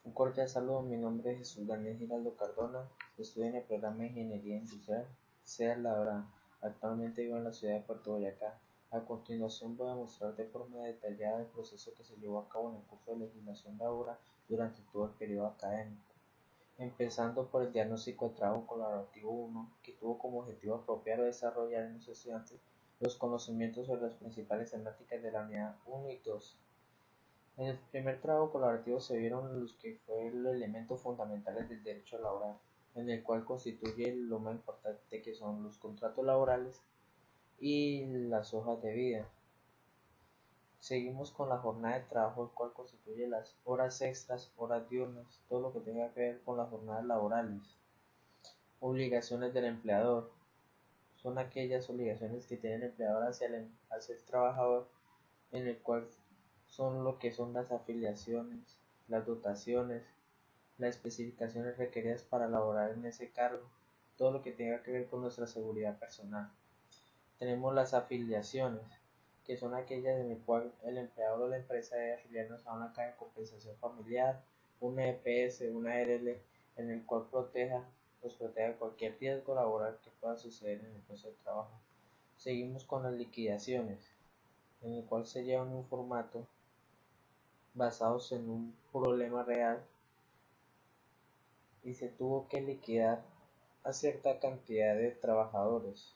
Un cordial saludo, mi nombre es Jesús Daniel Giraldo Cardona, estudio en el programa de Ingeniería Industrial, SEA Labrada. Actualmente vivo en la ciudad de Puerto Boyacá. A continuación voy a mostrar de forma detallada el proceso que se llevó a cabo en el curso de legislación laboral durante todo el periodo académico, empezando por el diagnóstico de trabajo colaborativo 1, que tuvo como objetivo apropiar o desarrollar en los estudiantes los conocimientos sobre las principales temáticas de la unidad 1 y 2. En el primer trabajo colaborativo se vieron los que fueron los elementos fundamentales del derecho laboral, en el cual constituye lo más importante, que son los contratos laborales y las hojas de vida. Seguimos con la jornada de trabajo, el cual constituye las horas extras, horas diurnas, todo lo que tenga que ver con las jornadas laborales. Obligaciones del empleador. Son aquellas obligaciones que tiene el empleador hacia el trabajador, en el cual son lo que son las afiliaciones, las dotaciones, las especificaciones requeridas para laborar en ese cargo, todo lo que tenga que ver con nuestra seguridad personal. Tenemos las afiliaciones, que son aquellas en las cuales el empleador o la empresa debe afiliarnos a una caja de compensación familiar, una EPS, una ARL, en el cual nos proteja de cualquier riesgo laboral que pueda suceder en el puesto de trabajo. Seguimos con las liquidaciones, en el cual se lleva un formato basados en un problema real y se tuvo que liquidar a cierta cantidad de trabajadores,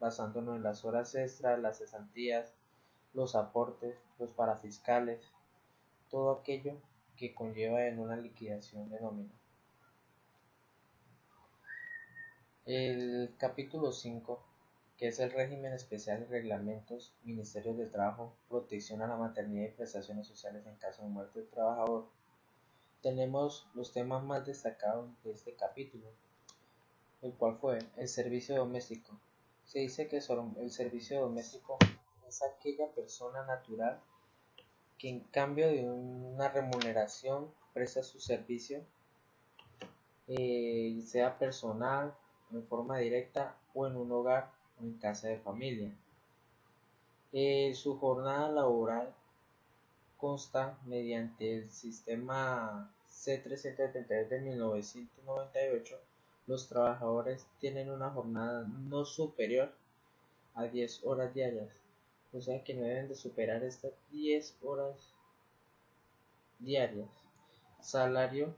basándonos en las horas extras, las cesantías, los aportes, los parafiscales, todo aquello que conlleva en una liquidación de nómina. El capítulo 5, que es el régimen especial de reglamentos, ministerios de trabajo, protección a la maternidad y prestaciones sociales en caso de muerte del trabajador. Tenemos los temas más destacados de este capítulo, el cual fue el servicio doméstico. Se dice que el servicio doméstico es aquella persona natural que en cambio de una remuneración presta su servicio, sea personal, en forma directa o en un hogar o en casa de familia. Su jornada laboral consta mediante el sistema C373 de 1998. Los trabajadores tienen una jornada no superior a 10 horas diarias, o sea que no deben de superar estas 10 horas diarias. Salario: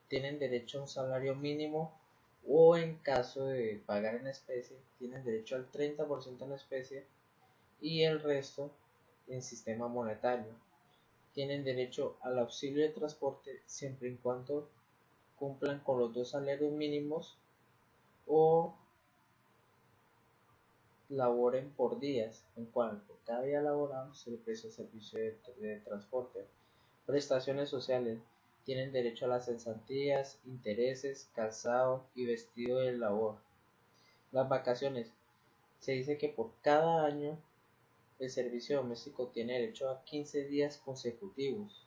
tienen derecho a un salario mínimo, o en caso de pagar en especie tienen derecho al 30% en especie y el resto en sistema monetario. Tienen derecho al auxilio de transporte siempre y cuando cumplan con los 2 salarios mínimos o laboren por días, en cual por cada día laborado se le presta servicio de transporte. Prestaciones sociales: tienen derecho a las cesantías, intereses, calzado y vestido de labor. Las vacaciones: se dice que por cada año el servicio doméstico tiene derecho a 15 días consecutivos.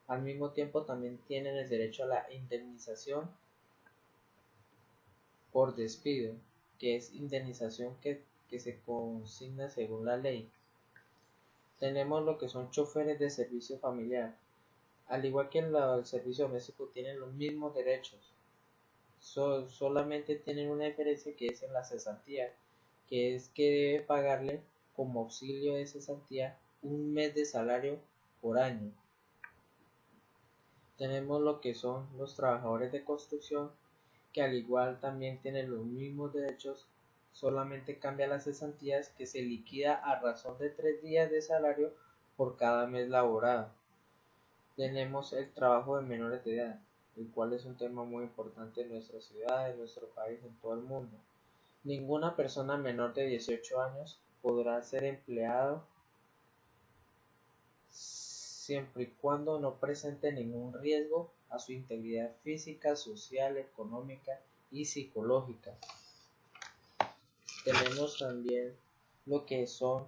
Al mismo tiempo también tienen el derecho a la indemnización por despido, que es indemnización que se consigna según la ley. Tenemos lo que son choferes de servicio familiar. Al igual que el servicio doméstico, tienen los mismos derechos. Solamente tienen una diferencia, que es en la cesantía, que es que debe pagarle como auxilio de cesantía un mes de salario por año. Tenemos lo que son los trabajadores de construcción, que al igual también tienen los mismos derechos, solamente cambia las cesantías, que se liquida a razón de 3 días de salario por cada mes laborado. Tenemos el trabajo de menores de edad, el cual es un tema muy importante en nuestra ciudad, en nuestro país, en todo el mundo. Ninguna persona menor de 18 años podrá ser empleado siempre y cuando no presente ningún riesgo a su integridad física, social, económica y psicológica. Tenemos también lo que son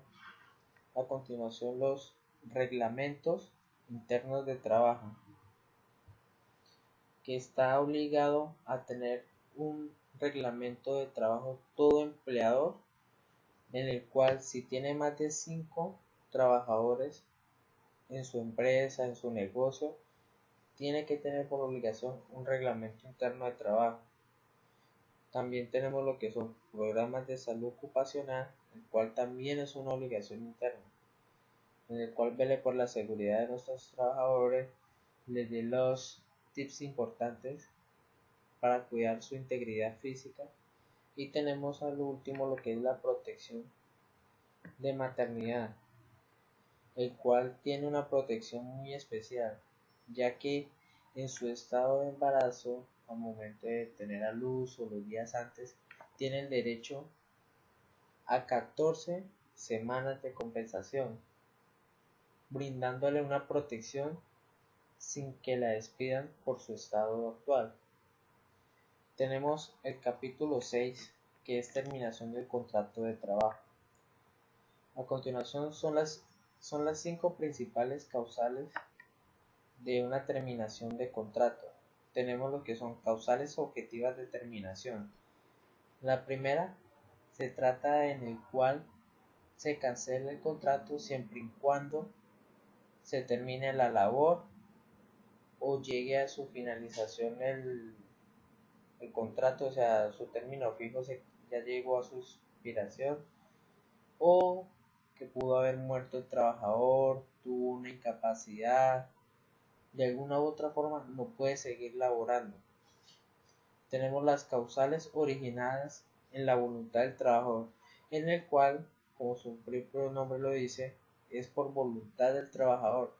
a continuación los reglamentos internos de trabajo, que está obligado a tener un reglamento de trabajo todo empleador, en el cual si tiene más de 5 trabajadores en su empresa, en su negocio, tiene que tener por obligación un reglamento interno de trabajo. También tenemos lo que son programas de salud ocupacional, el cual también es una obligación interna, en el cual vele por la seguridad de nuestros trabajadores, les dé los tips importantes para cuidar su integridad física. Y tenemos al último lo que es la protección de maternidad, el cual tiene una protección muy especial, ya que en su estado de embarazo, al momento de tener a luz o los días antes, tiene el derecho a 14 semanas de compensación, brindándole una protección sin que la despidan por su estado actual. Tenemos el capítulo 6, que es terminación del contrato de trabajo. A continuación son las 5 principales causales de una terminación de contrato. Tenemos lo que son causales objetivas de terminación. La primera se trata en el cual se cancela el contrato siempre y cuando se termine la labor o llegue a su finalización el contrato, o sea, su término fijo ya llegó a su expiración, o que pudo haber muerto el trabajador, tuvo una incapacidad, de alguna u otra forma no puede seguir laborando. Tenemos las causales originadas en la voluntad del trabajador, en el cual, como su propio nombre lo dice, es por voluntad del trabajador.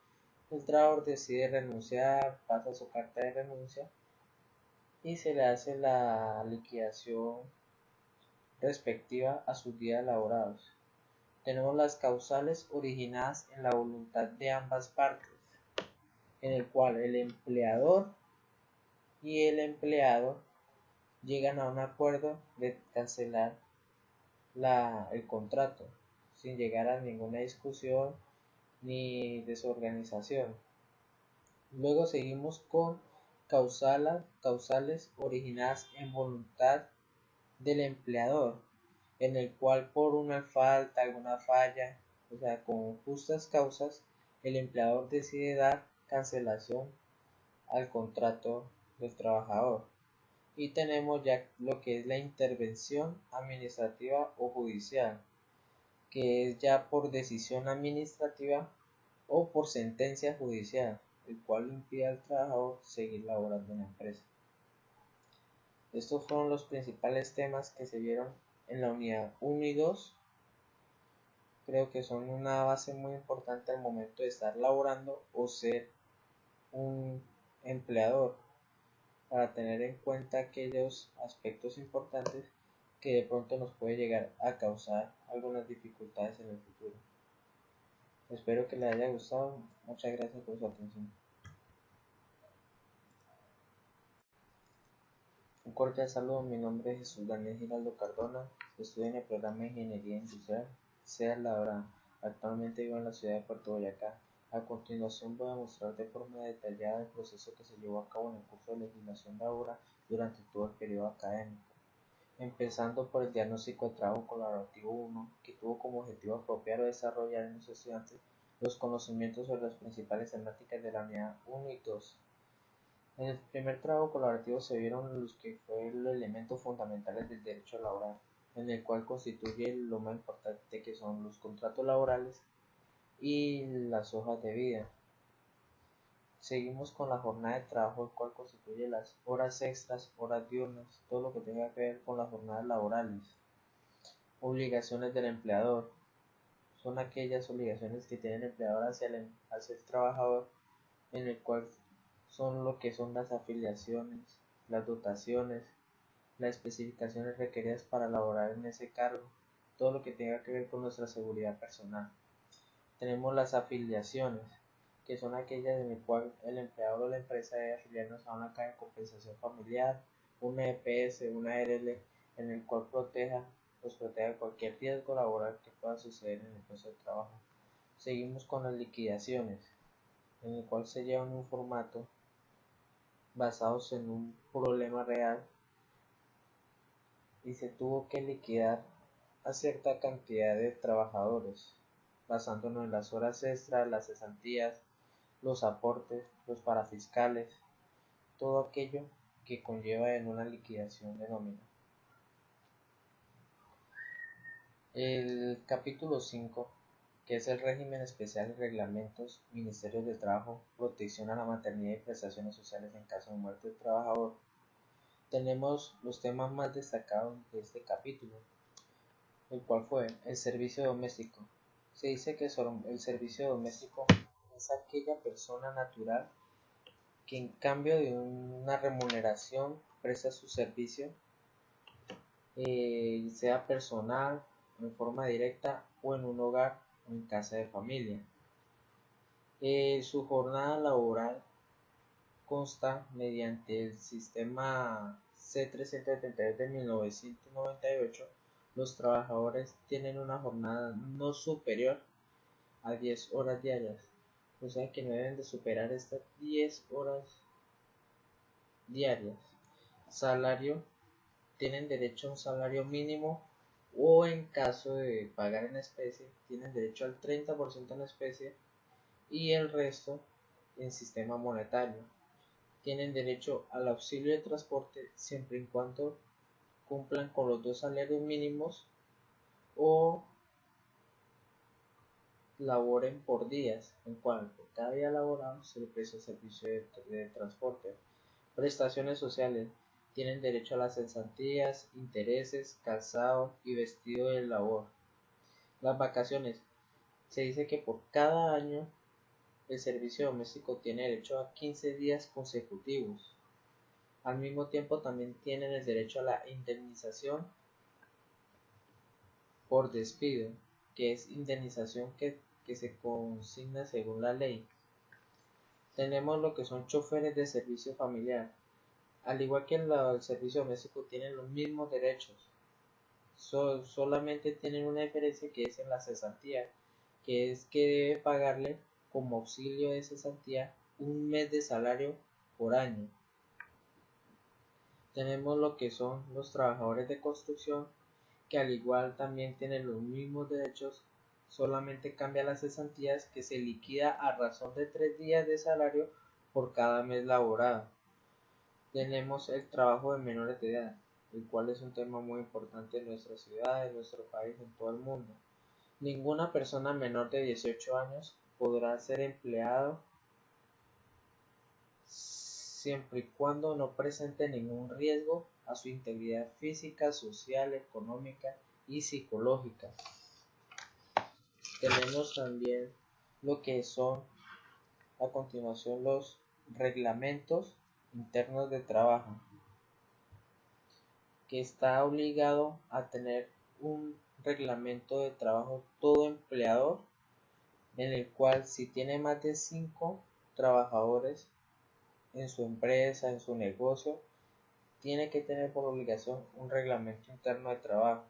El trabajador decide renunciar, pasa su carta de renuncia y se le hace la liquidación respectiva a sus días laborados. Tenemos las causales originadas en la voluntad de ambas partes, en el cual el empleador y el empleado llegan a un acuerdo de cancelar el contrato sin llegar a ninguna discusión ni desorganización. Luego seguimos con causales originadas en voluntad del empleador, en el cual por una falta, alguna falla, o sea, con justas causas, el empleador decide dar cancelación al contrato del trabajador. Y tenemos ya lo que es la intervención administrativa o judicial, que es ya por decisión administrativa o por sentencia judicial, el cual impide al trabajador seguir laborando en la empresa. Estos fueron los principales temas que se vieron en la unidad 1 y 2. Creo que son una base muy importante al momento de estar laborando o ser un empleador, para tener en cuenta aquellos aspectos importantes que de pronto nos puede llegar a causar algunas dificultades en el futuro. Espero que les haya gustado. Muchas gracias por su atención. Un cordial saludo, mi nombre es Jesús Daniel Giraldo Cardona, estudio en el programa de Ingeniería Industrial, sea la hora. Actualmente vivo en la ciudad de Puerto Boyacá. A continuación voy a mostrar de forma detallada el proceso que se llevó a cabo en el curso de legislación de obra durante todo el periodo académico, empezando por el diagnóstico de trabajo colaborativo 1, que tuvo como objetivo apropiar o desarrollar en los estudiantes los conocimientos sobre las principales temáticas de la unidad 1 y 2. En el primer trabajo colaborativo se vieron los que fueron los elementos fundamentales del derecho laboral, en el cual constituye lo más importante, que son los contratos laborales y las hojas de vida. Seguimos con la jornada de trabajo, el cual constituye las horas extras, horas diurnas, todo lo que tenga que ver con las jornadas laborales. Obligaciones del empleador. Son aquellas obligaciones que tiene el empleador hacia el trabajador, en el cual son lo que son las afiliaciones, las dotaciones, las especificaciones requeridas para laborar en ese cargo, todo lo que tenga que ver con nuestra seguridad personal. Tenemos las afiliaciones, que son aquellas en las cuales el empleador o la empresa debe afiliarnos a una caja de compensación familiar, una EPS, una ARL, en el cual nos proteja cualquier riesgo laboral que pueda suceder en el puesto de trabajo. Seguimos con las liquidaciones, en el cual se llevan un formato basados en un problema real y se tuvo que liquidar a cierta cantidad de trabajadores, basándonos en las horas extras, las cesantías, los aportes, los parafiscales, todo aquello que conlleva en una liquidación de nómina. El capítulo 5, que es el régimen especial y reglamentos, Ministerios de Trabajo, protección a la maternidad y prestaciones sociales en caso de muerte del trabajador. Tenemos los temas más destacados de este capítulo, el cual fue el servicio doméstico. Se dice que el servicio doméstico es aquella persona natural que en cambio de una remuneración presta su servicio, sea personal, en forma directa o en un hogar o en casa de familia. Su jornada laboral consta mediante el sistema C373 de 1998. Los trabajadores tienen una jornada no superior a 10 horas diarias, o sea que no deben de superar estas 10 horas diarias. Salario: tienen derecho a un salario mínimo o en caso de pagar en especie, tienen derecho al 30% en especie y el resto en sistema monetario. Tienen derecho al auxilio de transporte siempre y cuando cumplan con los 2 salarios mínimos o laboren por días, en cual por cada día laborado se le presta el servicio de transporte. Prestaciones sociales: tienen derecho a las cesantías, intereses, calzado y vestido de labor. Las vacaciones: se dice que por cada año el servicio doméstico tiene derecho a 15 días consecutivos. Al mismo tiempo también tienen el derecho a la indemnización por despido, que es indemnización que se consigna según la ley. Tenemos lo que son choferes de servicio familiar. Al igual que el servicio doméstico, tienen los mismos derechos. Solamente tienen una diferencia, que es en la cesantía, que es que debe pagarle como auxilio de cesantía un mes de salario por año. Tenemos lo que son los trabajadores de construcción, que al igual también tienen los mismos derechos, solamente cambia las cesantías, que se liquida a razón de 3 días de salario por cada mes laborado. Tenemos el trabajo de menores de edad, el cual es un tema muy importante en nuestra ciudad, en nuestro país, en todo el mundo. Ninguna persona menor de 18 años podrá ser empleado siempre y cuando no presente ningún riesgo a su integridad física, social, económica y psicológica. Tenemos también lo que son a continuación los reglamentos internos de trabajo, que está obligado a tener un reglamento de trabajo todo empleador, en el cual si tiene más de 5 trabajadores en su empresa, en su negocio, tiene que tener por obligación un reglamento interno de trabajo.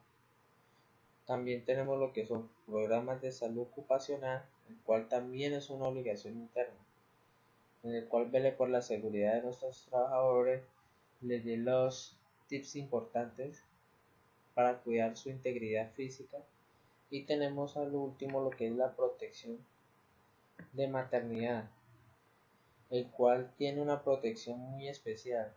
También tenemos lo que son programas de salud ocupacional, el cual también es una obligación interna, en el cual vele por la seguridad de nuestros trabajadores, les dé los tips importantes para cuidar su integridad física. Y tenemos al último lo que es la protección de maternidad, el cual tiene una protección muy especial,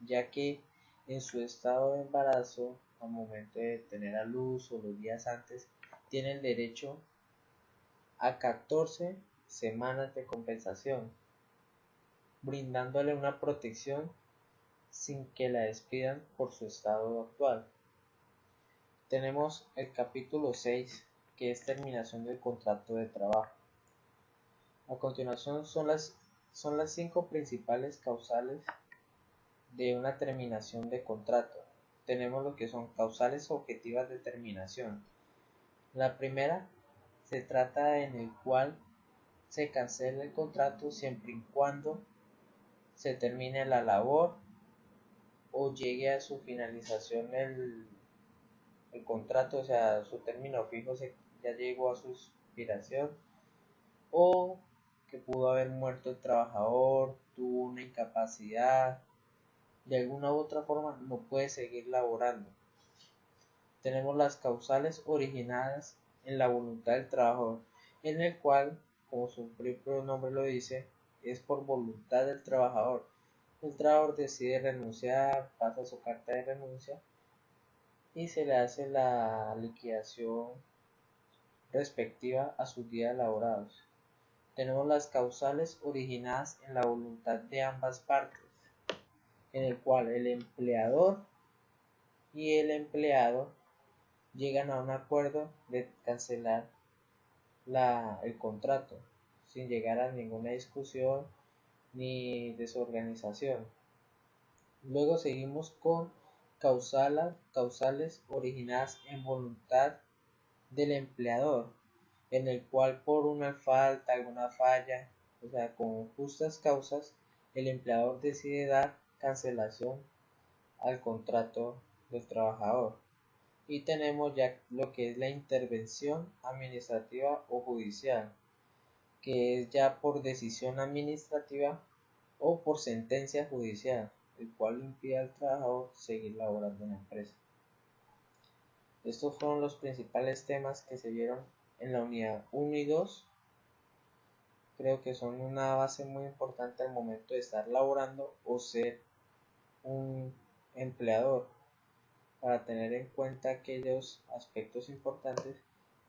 ya que en su estado de embarazo, al momento de tener a luz o los días antes, tiene el derecho a 14 semanas de compensación, brindándole una protección sin que la despidan por su estado actual. Tenemos el capítulo 6, que es terminación del contrato de trabajo. A continuación son las 5 principales causales de una terminación de contrato. Tenemos lo que son causales objetivas de terminación. La primera se trata en el cual se cancela el contrato siempre y cuando se termine la labor o llegue a su finalización el contrato, o sea, su término fijo ya llegó a su expiración, o que pudo haber muerto el trabajador, tuvo una incapacidad, de alguna u otra forma no puede seguir laborando. Tenemos las causales originadas en la voluntad del trabajador, en el cual, como su propio nombre lo dice, es por voluntad del trabajador. El trabajador decide renunciar, pasa su carta de renuncia y se le hace la liquidación respectiva a sus días laborados. Tenemos las causales originadas en la voluntad de ambas partes, en el cual el empleador y el empleado llegan a un acuerdo de cancelar el contrato sin llegar a ninguna discusión ni desorganización. Luego seguimos con causales originadas en voluntad del empleador, en el cual por una falta, alguna falla, o sea, con justas causas, el empleador decide dar cancelación al contrato del trabajador. Y tenemos ya lo que es la intervención administrativa o judicial, que es ya por decisión administrativa o por sentencia judicial, el cual impide al trabajador seguir laborando en la empresa. Estos fueron los principales temas que se vieron en la unidad 1 y 2. Creo que son una base muy importante al momento de estar laborando o ser un empleador, para tener en cuenta aquellos aspectos importantes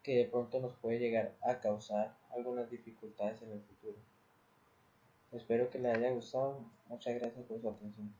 que de pronto nos puede llegar a causar algunas dificultades en el futuro. Espero que les haya gustado. Muchas gracias por su atención.